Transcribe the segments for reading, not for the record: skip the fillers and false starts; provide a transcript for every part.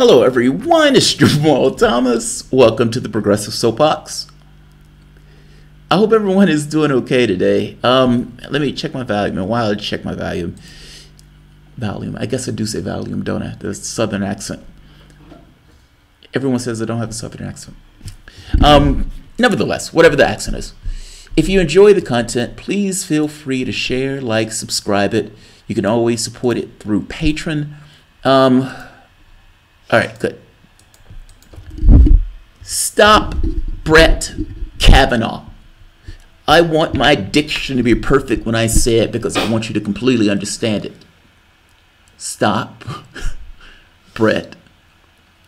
Hello everyone, it's Jamarl Thomas. Welcome to the Progressive Soapbox. I hope everyone is doing okay today. Let me check my volume. And while I check my volume, I guess I do say volume, don't I? The southern accent. Everyone says I don't have a southern accent. Nevertheless, whatever the accent is, if you enjoy the content, please feel free to share, like, subscribe it. You can always support it through Patreon. All right, good. Stop Brett Kavanaugh. I want my diction to be perfect when I say it because I want you to completely understand it. Stop Brett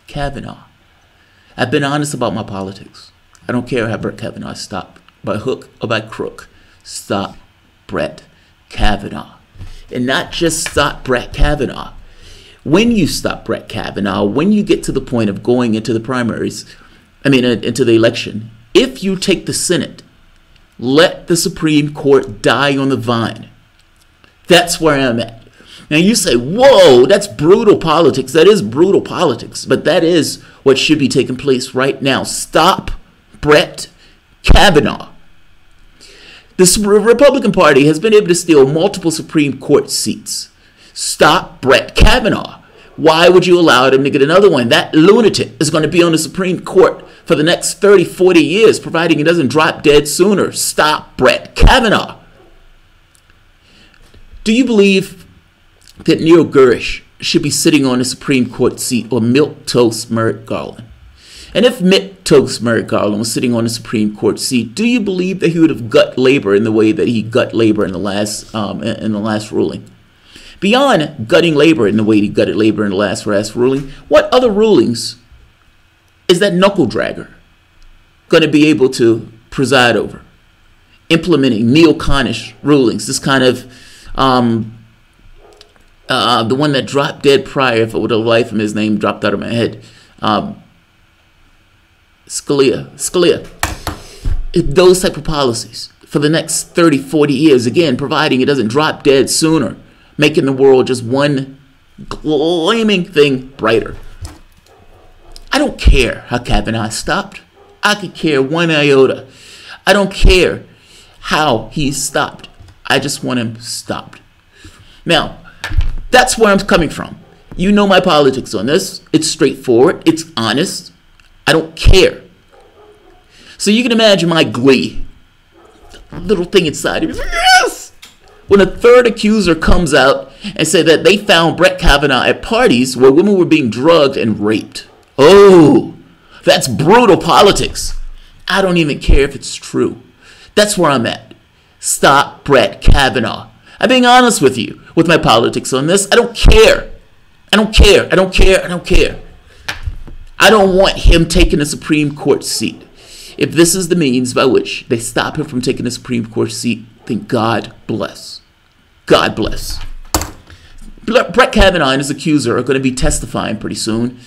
Kavanaugh. I've been honest about my politics. I don't care how Brett Kavanaugh stopped, by hook or by crook. Stop Brett Kavanaugh. And not just stop Brett Kavanaugh. When you stop Brett Kavanaugh, when you get to the point of going into the primaries, into the election, if you take the Senate, let the Supreme Court die on the vine. That's where I'm at. Now you say, whoa, that's brutal politics. That is brutal politics, but that is what should be taking place right now. Stop Brett Kavanaugh. The Republican Party has been able to steal multiple Supreme Court seats. Stop Brett Kavanaugh. Why would you allow him to get another one? That lunatic is going to be on the Supreme Court for the next 30, 40 years, providing he doesn't drop dead sooner. Stop Brett Kavanaugh. Do you believe that Neil Garish should be sitting on the Supreme Court seat or milquetoast Merrick Garland? And if milquetoast Merrick Garland was sitting on the Supreme Court seat, do you believe that he would have gut labor in the way that he gut labor in the last ruling? Beyond gutting labor in the way he gutted labor in the last ruling, what other rulings is that knuckle dragger going to be able to preside over? Implementing neo-Connish rulings, this kind of, the one that dropped dead prior, if it would have life from his name dropped out of my head, Scalia. Those type of policies for the next 30, 40 years, again, providing it doesn't drop dead sooner, making the world just one gleaming thing brighter. I don't care how Kavanaugh stopped. I could care one iota. I don't care how he stopped. I just want him stopped. Now, that's where I'm coming from. You know my politics on this. It's straightforward. It's honest. I don't care. So you can imagine my glee. Little thing inside of me. Yes! When a third accuser comes out and say that they found Brett Kavanaugh at parties where women were being drugged and raped. Oh, that's brutal politics. I don't even care if it's true. That's where I'm at. Stop Brett Kavanaugh. I'm being honest with you with my politics on this. I don't care. I don't care. I don't care. I don't care. I don't want him taking a Supreme Court seat. If this is the means by which they stop him from taking a Supreme Court seat, then God bless. God bless. Brett Kavanaugh and his accuser are going to be testifying pretty soon.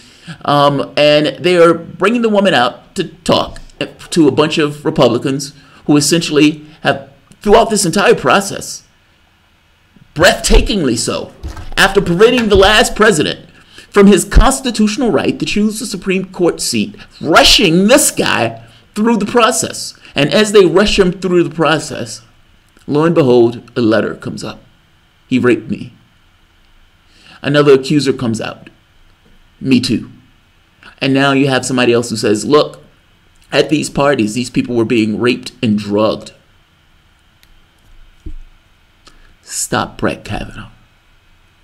And they are bringing the woman out to talk to a bunch of Republicans who essentially have, throughout this entire process, breathtakingly so, after preventing the last president from his constitutional right to choose the Supreme Court seat, rushing this guy through the process. And as they rush him through the process, lo and behold, a letter comes up. He raped me. Another accuser comes out. Me too. And now you have somebody else who says, look, at these parties, these people were being raped and drugged. Stop Brett Kavanaugh.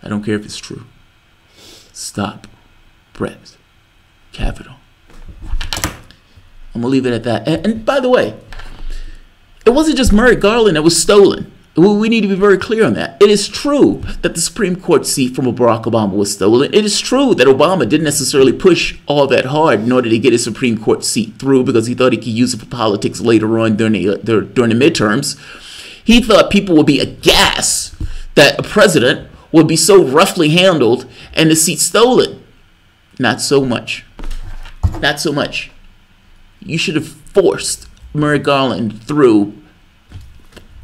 I don't care if it's true. Stop Brett Kavanaugh. I'm going to leave it at that. And by the way, it wasn't just Merrick Garland that was stolen. We need to be very clear on that. It is true that the Supreme Court seat from Barack Obama was stolen. It is true that Obama didn't necessarily push all that hard in order to get his Supreme Court seat through because he thought he could use it for politics later on during the midterms. He thought people would be aghast that a president would be so roughly handled and the seat stolen. Not so much. Not so much. You should have forced Merrick Garland through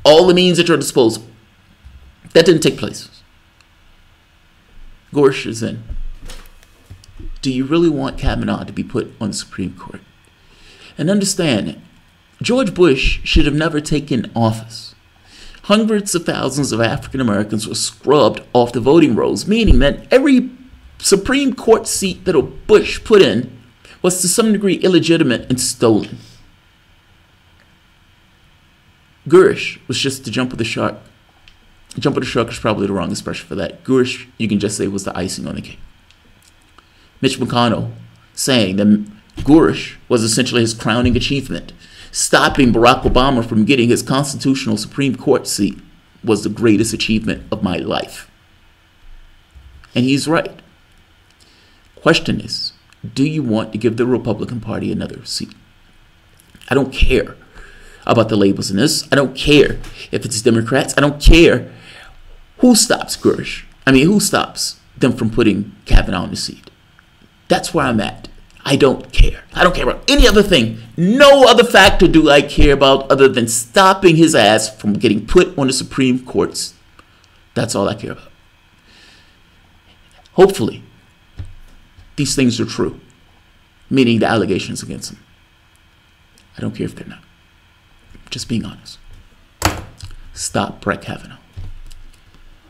all the means at your disposal. That didn't take place. Gorsh is in. do you really want Kavanaugh to be put on the Supreme Court? And understand, George Bush should have never taken office. Hundreds of thousands of African Americans were scrubbed off the voting rolls, meaning that every Supreme Court seat that Bush put in was to some degree illegitimate and stolen. Gurish was just the jump of the shark. Jump of the shark is probably the wrong expression for that. Gurish, you can just say, was the icing on the cake. Mitch McConnell saying that Gurish was essentially his crowning achievement. Stopping Barack Obama from getting his constitutional Supreme Court seat was the greatest achievement of my life. And he's right. Question is, do you want to give the Republican Party another seat? I don't care about the labels in this. I don't care if it's Democrats. I don't care who stops Gurish. Who stops them from putting Kavanaugh in the seat? That's where I'm at. I don't care. I don't care about any other thing. No other factor do I care about other than stopping his ass from getting put on the Supreme Courts. That's all I care about. Hopefully, these things are true, meaning the allegations against him. I don't care if they're not. Just being honest. Stop Brett Kavanaugh.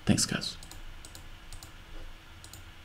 Thanks, guys.